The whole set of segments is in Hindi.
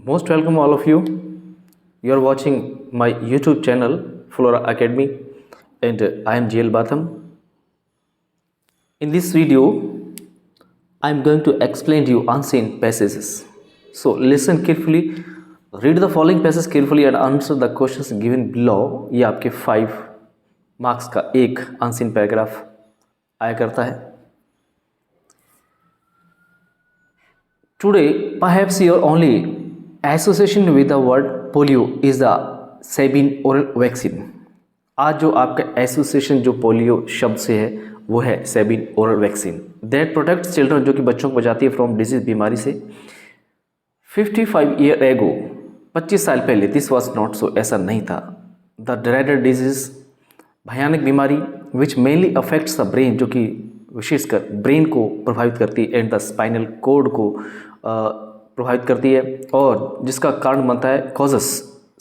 Most welcome all of you. You are watching my YouTube channel Flora Academy and I am JL Batham. In this video, I am going to explain to you unseen passages. So listen carefully, read the following passages carefully and answer the questions given below. ये आपके 5 मार्क्स का एक अनसीन पैराग्राफ आया करता है. Today, perhaps your only association with the word polio is the Sabin oral vaccine. आज जो आपका एसोसिएशन जो पोलियो शब्द से है वो है Sabin oral vaccine that protects children, जो कि बच्चों को बचाती है फ्रॉम डिजीज बीमारी से. 55 ईयर एगो 25 साल पहले दिस वॉज नॉट सो, ऐसा नहीं था. द ड्रेडेड डिजीज भयानक बीमारी which mainly affects the brain, जो कि विशेषकर ब्रेन को प्रभावित करती है एंड द स्पाइनल कोड को प्रभावित करती है और जिसका कारण बनता है कॉजेस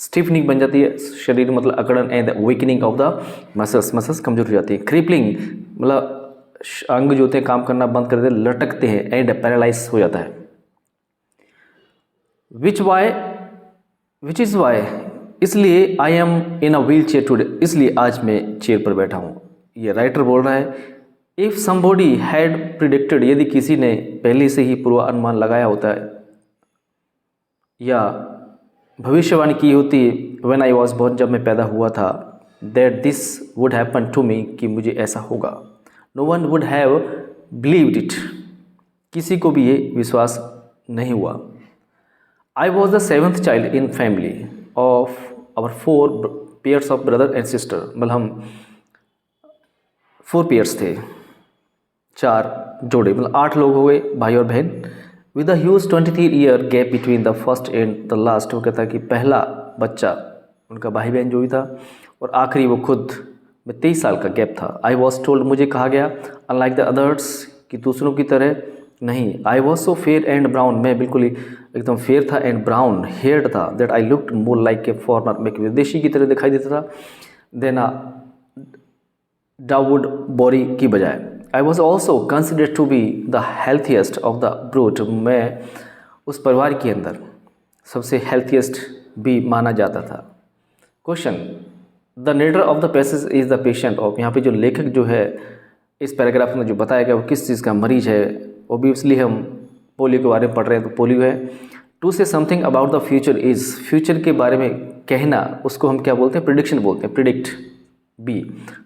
स्टिफनिंग बन जाती है शरीर, मतलब अकड़न and weakening of the muscles कमजोर हो जाती है. क्रिपलिंग मतलब अंग जो होते हैं काम करना बंद कर देते हैं, लटकते हैं एंड पैरालाइज हो जाता है. विच इज़ वाई, इसलिए I am in a wheel chair today, इसलिए आज मैं चेयर पर बैठा हूँ. ये राइटर बोल रहा है. इफ़ समबॉडी हैड प्रिडिक्टेड, यदि किसी ने पहले से ही पूर्वानुमान लगाया होता है या भविष्यवाणी की होती व्हेन आई वॉज बोर्न, जब मैं पैदा हुआ था, that this would happen to me, कि मुझे ऐसा होगा. No one would have believed it, किसी को भी ये विश्वास नहीं हुआ. I was the 7th child in family of our 4 pairs of brother and sister, मतलब हम 4 पेयर्स थे, 4 जोड़े, मतलब 8 लोग हो गए भाई और बहन. With the huge 23 year gap between the first and the last, वो कहता है कि पहला बच्चा उनका भाई बहन जो भी था और आखिरी वो खुद में 23 साल का गैप था. आई वॉज टोल्ड, मुझे कहा गया, अनलाइक द अदर्स, कि दूसरों की तरह नहीं. I was so fair and brown, मैं बिल्कुल ही एकदम फेयर था एंड ब्राउन हेयर्ड था. That I looked more like a foreigner, मैं विदेशी की तरह दिखाई देता था. देन डाउड बॉडी की बजाय. I was also considered to be the healthiest of the brood, मैं उस परिवार के अंदर सबसे हेल्थीएस्ट भी माना जाता था. Question, the narrator of the passage is the patient of, यहाँ पे जो लेखक जो है इस पैराग्राफ में जो बताया गया वो किस चीज़ का मरीज है. ओबियसली हम पोलियो के बारे में पढ़ रहे हैं तो पोलियो है. To say something about the future is, future के बारे में कहना उसको हम क्या बोलते हैं, प्रिडिक्शन बोलते हैं, प्रिडिक्ट. बी.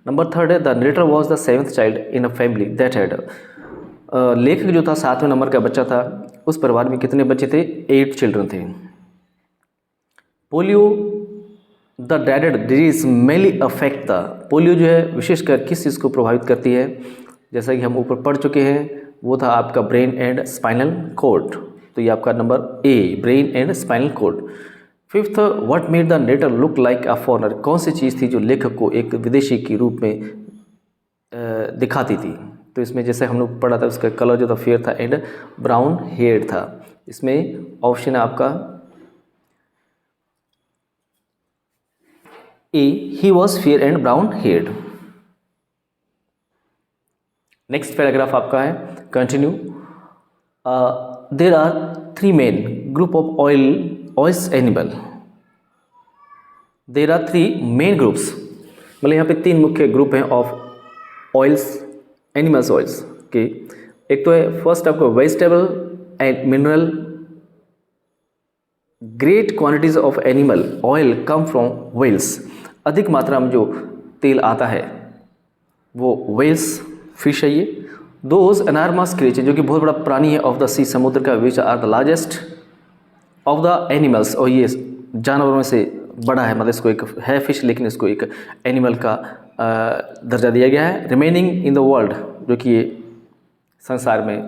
नंबर 3 है, the narrator was the 7th child in a family that had, लेखक जो था 7वें नंबर का बच्चा था, उस परिवार में कितने बच्चे थे, 8 चिल्ड्रन थे. Polio the dreaded disease mainly affect the, polio जो है विशेषकर किस चीज़ को प्रभावित करती है, जैसा कि हम ऊपर पढ़ चुके हैं, वो था आपका ब्रेन एंड स्पाइनल कोड. तो ये आपका number A, brain and spinal cord. 5th, what made the narrator look like a foreigner, कौन सी चीज़ थी जो लेखक को एक विदेशी के रूप में दिखाती थी. तो इसमें जैसे हम लोग पढ़ा था उसका कलर जो था फेयर था एंड ब्राउन हेयर था. इसमें ऑप्शन है आपका A, he was fair and brown haired. Next paragraph आपका है, continue. There are 3 main group of oils animal. There are 3 main groups, मतलब यहाँ पे 3 मुख्य ग्रुप हैं ऑफ ऑयल्स, एनिमल्स ऑयल्स के. एक तो है फर्स्ट आपको vegetable and mineral. Great quantities of animal oil come from whales, अधिक मात्रा में जो तेल आता है वो व्हेल्स फिश है. ये दोज एनार्मस क्रिएचर, जो कि बहुत बड़ा प्राणी है, ऑफ द सी, समुद्र का, which are the largest of the animals, और ये जानवरों में से बड़ा है, मतलब इसको एक है फिश लेकिन इसको एक एनिमल का दर्जा दिया गया है. रिमेनिंग इन द वर्ल्ड, जो कि ये संसार में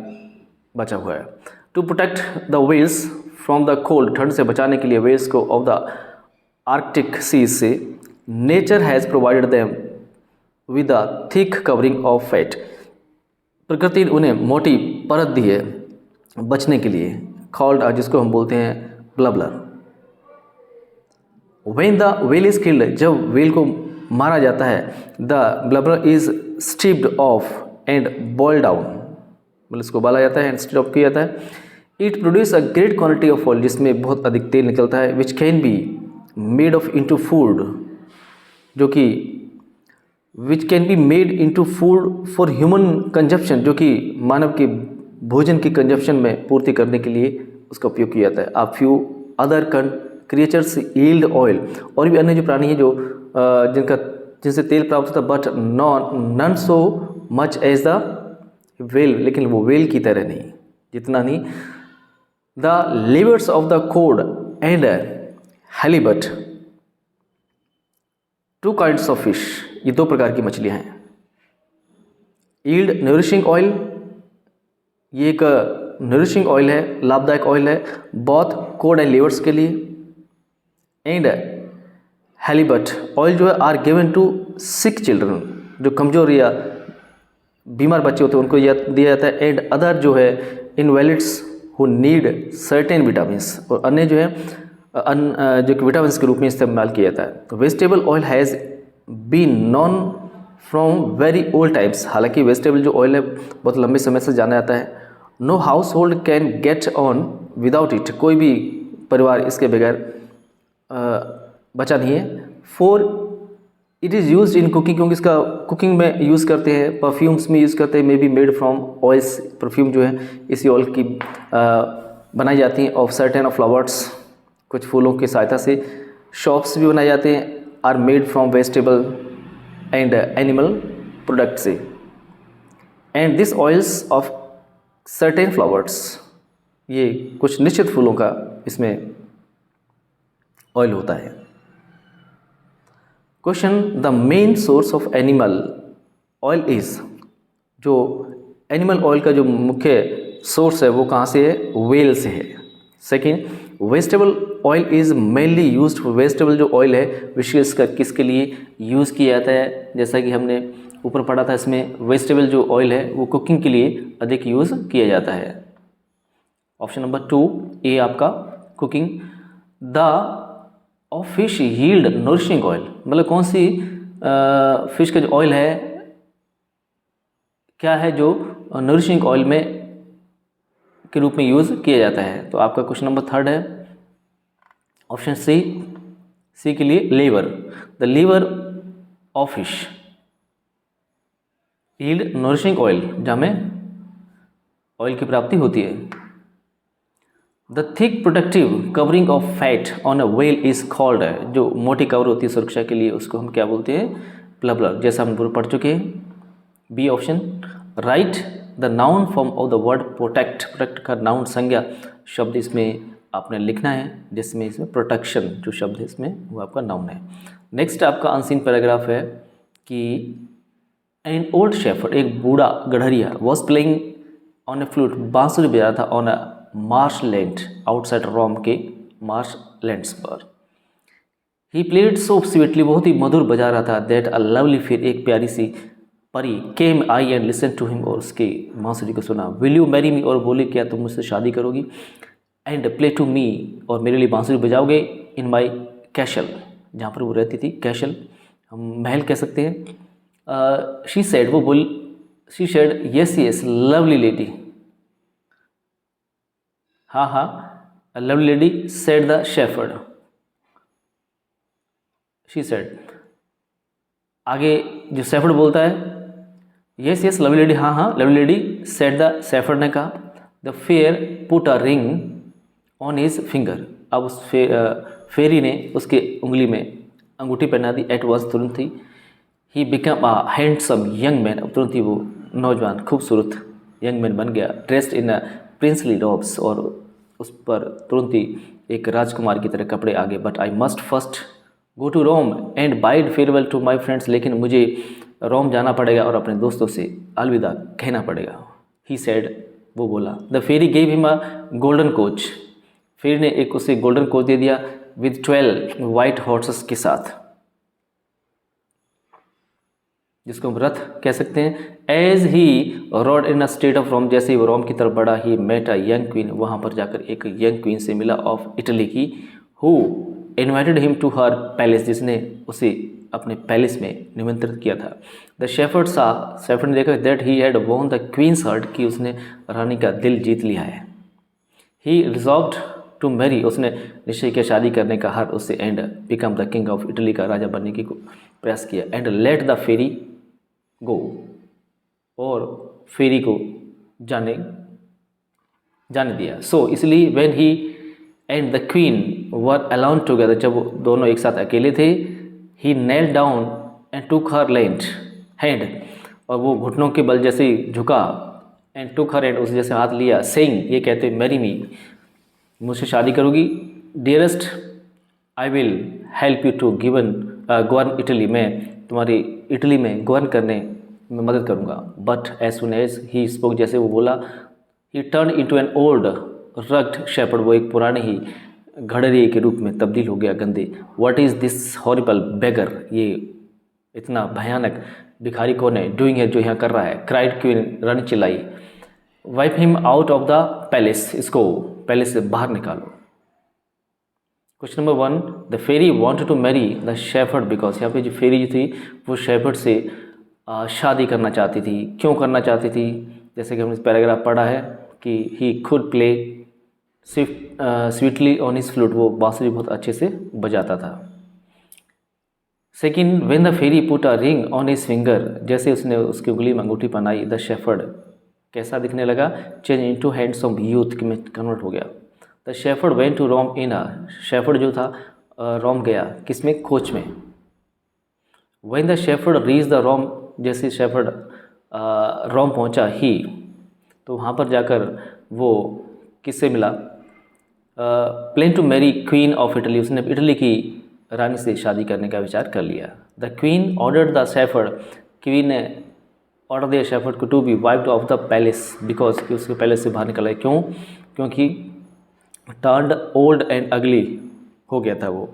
बचा हुआ है. To protect the whales from the cold, ठंड से बचाने के लिए व्हेल्स को ऑफ द आर्कटिक सीज से, nature has provided them with a thick covering of fat, प्रकृति ने उन्हें मोटी परत दी है बचने के लिए, कॉल्ड, जिसको हम बोलते हैं blubber. When the whale is killed, जब व्हेल को मारा जाता है, the blubber is stripped off and boiled down, मतलब इसको बाला जाता है एंड स्ट्रिप ऑफ किया जाता है. It produce a great quantity of oil, जिसमें बहुत अधिक तेल निकलता है, which can be made of into food, जो कि which can be made into food for human consumption, जो कि मानव के भोजन की कंजप्शन में पूर्ति करने के लिए उसका उपयोग किया जाता है। आ few other creatures yield oil, और भी अन्य जो प्राणी हैं जो जिनसे तेल प्राप्त होता है, but not so much as the whale, लेकिन वो वेल की तरह नहीं, जितना नहीं। The livers of the cod and halibut, two kinds of fish, ये दो प्रकार की मछलियां हैं। यील्ड नरिशिंग ऑयल, ये एक नरिशिंग ऑयल है, लाभदायक ऑयल है बोथ कोड एंड लिवर्स के लिए। एंड हैलीबट ऑयल जो है are given to sick children, जो कमजोर या बीमार बच्चे होते हैं उनको दिया जाता है। एंड अदर जो है इनवैलिड्स हु नीड सर्टेन विटामिन्स, और अन्य जो है जो कि विटामिन्स के रूप में इस्तेमाल किया जाता है। Vegetable oil has been known from very old times, हालांकि वेजिटेबल जो ऑयल है बहुत लंबे समय से जाना जाता है। No household can get on without it, कोई भी परिवार इसके बगैर बचा नहीं है। For it is use in cooking, क्योंकि इसका कुकिंग में यूज़ करते हैं, परफ्यूम्स में यूज़ करते हैं, may be made from oils, perfume जो है इसी ऑयल की बनाई जाती हैं। ऑफ सर्टेन ऑफ फ्लावर्स, कुछ फूलों की सहायता से। शॉप्स भी बनाए जाते हैं, are made from vegetable and animal product से। And this oils of certain flowers, ये कुछ निश्चित फूलों का इसमें ऑयल होता है। Question, the main source of animal oil is, जो एनिमल ऑयल का जो मुख्य सोर्स है वो कहाँ से है? व्हेल से है। Second, vegetable oil is mainly used for, vegetable जो ऑयल है विशेष कर किसके लिए यूज़ किया जाता है? जैसा कि हमने ऊपर पढ़ा था, इसमें वेजिटेबल जो ऑयल है वो कुकिंग के लिए अधिक यूज़ किया जाता है। ऑप्शन नंबर 2 ए आपका cooking. The of fish yield nourishing oil, मतलब कौन सी फिश का जो ऑयल है क्या है जो नरिशिंग ऑयल में के रूप में यूज़ किया जाता है? तो आपका क्वेश्चन नंबर 3 है ऑप्शन सी के लिए liver. The liver of fish yield nourishing oil, जहाँ में ऑयल की प्राप्ति होती है। The thick protective covering of fat on a whale is called, जो मोटी कवर होती है सुरक्षा के लिए उसको हम क्या बोलते हैं? ब्लबलर, जैसा हम पूरा पढ़ चुके हैं। B option. Write the noun form of the word protect, protect का नाउन संज्ञा शब्द इसमें आपने लिखना है, जिसमें इसमें प्रोटेक्शन जो शब्द है इसमें वो आपका नाउन है। नेक्स्ट आपका अनसीन पैराग्राफ है कि एन ओल्ड शेफर्ड, एक बूढ़ा गड़हरिया, was playing on a flute, बांसुरी बजा रहा था, on a marsh land, outside Rome के मार्श लैंड्स पर। ही प्लेड सो स्वीटली, बहुत ही मधुर बजा रहा था। दैट अ लवली, फिर एक प्यारी सी परी केम आई एंड लिसन टू हिम, और उसके बांसुरी को सुना। विल यू मैरी मी, और बोली क्या तुम मुझसे शादी करोगी? एंड प्ले टू मी, और मेरे लिए बांसुरी बजाओगे। इन माई कैशल, जहाँ पर वो रहती थी, कैशल हम महल कह सकते हैं। शी सेड, वो बोल, she said yes yes lovely lady, हाँ हाँ lovely lady, said the shepherd. She said, आगे जो शेफर्ड बोलता है येस येस लवली लेडी, हाँ हाँ lovely lady, said the shepherd ने कहा। The fair put a ring on his finger, अब उस फेरी ने उसके उंगली में अंगूठी पहना दी। एट वॉज, तुरंत ही। He become a handsome young man, अब तुरंत ही वो नौजवान खूबसूरत यंग मैन बन गया। ड्रेस्ड इन प्रिंसली रॉब्स, और उस पर तुरंत ही एक राजकुमार की तरह कपड़े आ गए। But I must first go to Rome and bid farewell to my friends, लेकिन मुझे रोम जाना पड़ेगा और अपने दोस्तों से अलविदा कहना पड़ेगा। ही सेड, वो बोला। The fairy gave him a golden coach, fairy ने एक उसे गोल्डन कोच दे दिया। विद 12 वाइट हॉर्सेस के साथ, जिसको हम रथ कह सकते हैं। As he rode in a state of Rome, जैसे ही वो रोम की तरफ बढ़ा, he met a young queen, वहाँ पर जाकर एक यंग क्वीन से मिला, ऑफ इटली की। Who invited him to her palace, जिसने उसे अपने पैलेस में निमंत्रित किया था। द शेफर्ड सा, शेफर्ड ने देखा that he had won the queen's heart, कि उसने रानी का दिल जीत लिया है। ही रिजॉल्व्ड टू मैरी, उसने निश्चय किया शादी करने का हर उससे, and become the king of Italy, का राजा बनने की प्रयास किया, and let the fairy go, और फेरी को जाने दिया। सो इसलिए when he and the queen were alone together, जब वो दोनों एक साथ अकेले थे, he knelt down and took her hand, और वो घुटनों के बल जैसे झुका, एंड टुक हर हैंड, उसे जैसे हाथ लिया, सेइंग, ये कहते मैरी मी, मुझसे शादी करोगी, dearest I will help you to govern Italy, मैं तुम्हारी इटली में गवर्न करने में मदद करूँगा। But as soon as he spoke, जैसे वो बोला, he turn into an old rugged shepherd, वो एक पुराने ही घड़रे के रूप में तब्दील हो गया, गंदे। व्हाट इज़ दिस हॉरिबल बेगर, ये इतना भयानक भिखारी कौन है, डूइंग है, जो यहाँ कर रहा है। क्राइड क्वीन, रानी चिल्लाई। Wipe him out of the palace, इसको पैलेस से बाहर निकालो। Question number 1, the fairy wanted to marry the shepherd because, यहाँ पे जो फेरी जो थी वो शेफर्ड से शादी करना चाहती थी। क्यों करना चाहती थी? जैसे कि हमने इस पैराग्राफ पढ़ा है कि he could play sweetly on his flute, वो बांसुरी बहुत अच्छे से बजाता था। Second, when the fairy put a ring on his finger, जैसे उसने उसकी उंगली में अंगूठी पहनाई, द शेफर्ड कैसा दिखने लगा? चेंज इनटू हैंडसम यूथ में कन्वर्ट हो गया। The shepherd went to Rome in a, shepherd जो था रोम गया, किसमें? खोज में। When the shepherd reach the Rome, जैसे शेफर्ड रोम पहुंचा, ही, तो वहाँ पर जाकर वो किससे मिला? Plan to marry queen of Italy, उसने इटली की रानी से शादी करने का विचार कर लिया। The queen ordered the shepherd, queen ने ऑर्डर दिया शेफर्ड को to be wiped off the palace because, कि उसके पैलेस से बाहर निकला। क्यों? क्योंकि टर्न्ड ओल्ड एंड अगली हो गया था, वो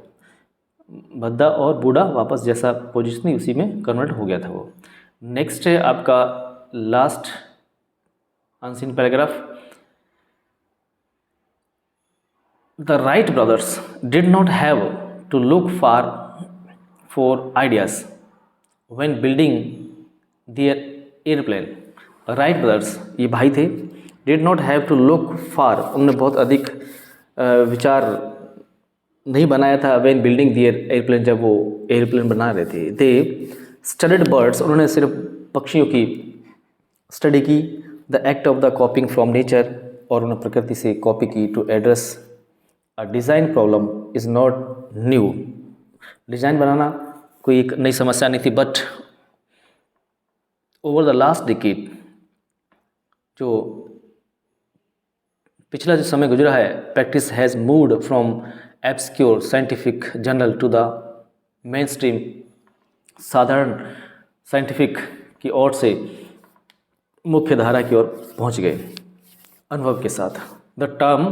भद्दा और बूढ़ा वापस जैसा पोजिशन थी उसी में कन्वर्ट हो गया था वो। नेक्स्ट है आपका last unseen paragraph. The Wright brothers did not have to look far for ideas when building their airplane. Wright brothers, ये भाई थे, did not have to look far, उन्होंने बहुत अधिक विचार नहीं बनाया था when building their airplane, जब वो एयरप्लेन बना रहे थे। They studied birds, उन्होंने सिर्फ पक्षियों की स्टडी की। The act of the copying from nature, और उन्होंने प्रकृति से कॉपी की। To address a design problem is not new, design बनाना कोई एक नई समस्या नहीं थी। But over the last decade, जो पिछला जो समय गुजरा है, practice has moved from obscure scientific journal to the mainstream, साधारण साइंटिफिक की ओर से मुख्य धारा की ओर पहुंच गए अनुभव के साथ। The term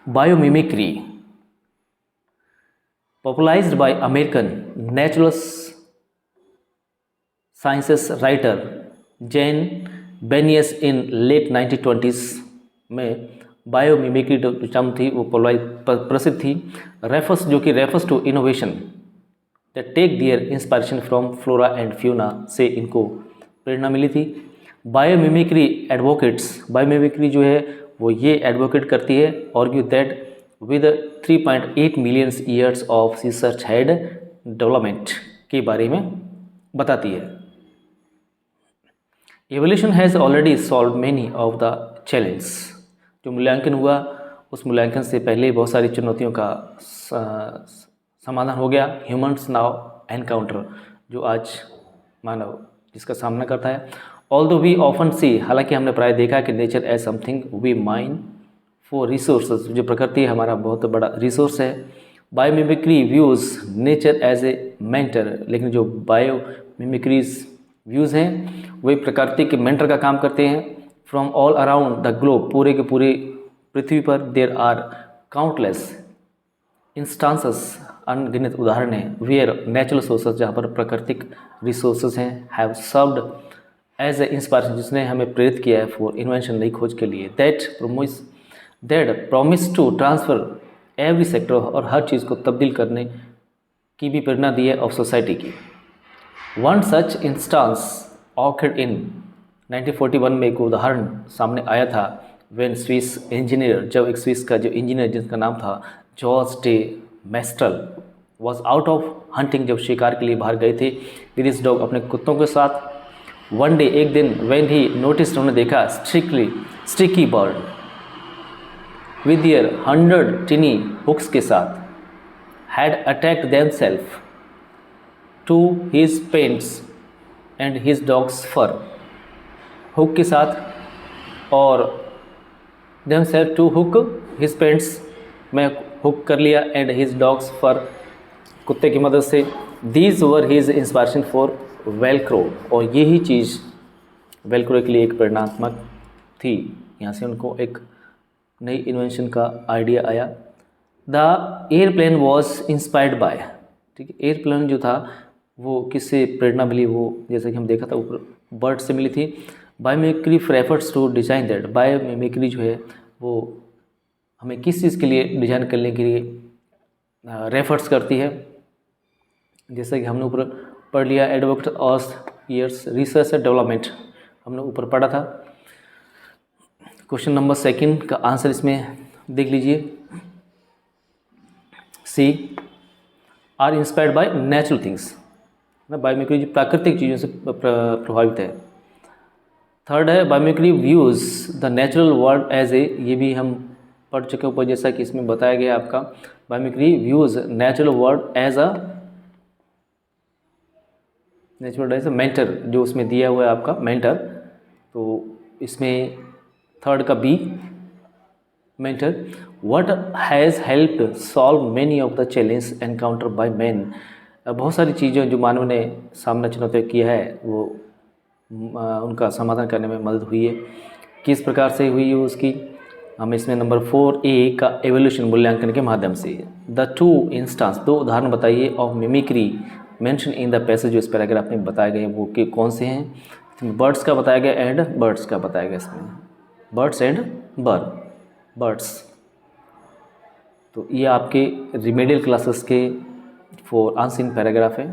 biomimicry, popularized by American natural sciences writer Jane Benias in late 1920s में बायोमिमिक्री जो टर्म थी वो प्रसिद्ध थी। रेफर्स, जो कि refers to innovation that take their inspiration from flora and fauna, से इनको प्रेरणा मिली थी। बायोमिमिक्री एडवोकेट्स, बायोमिमिक्री जो है वो ये एडवोकेट करती है, argue that with 3.8 million years of research had development के बारे में बताती है। Evolution has already solved many of the challenges, जो मूल्यांकन हुआ उस मूल्यांकन से पहले बहुत सारी चुनौतियों का समाधान हो गया। Humans now encounter, जो आज मानव जिसका सामना करता है। Although we often see, हालांकि हमने प्राय देखा कि nature as something we mine for resources, जो प्रकृति हमारा बहुत बड़ा रिसोर्स है। Biomimicry views nature as a mentor, लेकिन जो बायोमिमिक्रीज व्यूज़ हैं वही प्रकृति के मेंटर का काम करते हैं। From all around the globe, पूरे के पूरे पृथ्वी पर देयर आर काउंटलेस इंस्टांसेस, अनगिनत उदाहरण हैं, वेयर नेचुरल सोर्सेज, जहाँ पर प्राकृतिक रिसोर्सेज हैं, have served as a inspiration, जिसने हमें प्रेरित किया है फॉर इन्वेंशन, नई खोज के लिए। That promise to transfer every sector, और हर चीज़ को तब्दील करने की भी प्रेरणा दी है ऑफ सोसाइटी की। One such instance occurred in 1941 में एक उदाहरण सामने आया था, व्हेन स्विस इंजीनियर, जब एक स्विस का जो इंजीनियर जिसका नाम था George day menstrual was out of hunting, जब शिकार के लिए बाहर गए थे विद हिज डॉग, अपने कुत्तों के साथ। वन डे, एक दिन, व्हेन ही नोटिस, उन्होंने देखा sticky bird with their 100 tiny hooks के साथ had attached themself to his pants and his dogs fur, hook के साथ और themself to hook his pants में हुक कर लिया एंड हिज डॉग्स फर, कुत्ते की मदद से। These were his inspiration for Velcro, और यही चीज़ वेलक्रो के लिए एक प्रेरणात्मक थी। यहाँ से उनको एक नई इन्वेंशन का आइडिया आया। The airplane was inspired by, ठीक है, एयरप्लेन जो था वो किससे प्रेरणा मिली, वो जैसे कि हम देखा था ऊपर बर्ड से मिली थी। Biomimicry refers to design that, biomimicry जो है वो हमें किस चीज़ के लिए डिजाइन करने के लिए रेफर्स करती है, जैसे कि हमने ऊपर पढ़ लिया advocate of years research and development, हमने ऊपर पढ़ा था। क्वेश्चन नंबर 2 का आंसर इसमें देख लीजिए, C are inspired by natural things, ना बायोमिमिक्री जो प्राकृतिक चीज़ों से प्रभावित है। थर्ड है biomimicry views the natural world as a, ये भी हम पढ़ चुके ऊपर, जैसा कि इसमें बताया गया आपका biomimicry views natural world as a mentor, जो उसमें दिया हुआ है आपका मेंटर, तो इसमें थर्ड का B mentor. What has helped solve many of the challenge encounter by man, बहुत सारी चीज़ें जो मानव ने सामना चुनौती किया है वो उनका समाधान करने में मदद हुई है, किस प्रकार से हुई है उसकी, हम इसमें नंबर 4A का एवोल्यूशन मूल्यांकन के माध्यम से। द 2 इंस्टांस, 2 उदाहरण बताइए of mimicry mention in the passage, जो इस पैराग्राफ में बताए गए वो कि कौन से हैं। बर्ड्स का बताया गया एंड बर्ड्स का बताया गया, इसमें बर्ड्स एंड बर्ड्स। तो ये आपके रिमेडियल क्लासेस के 4 अनसीन पैराग्राफ है।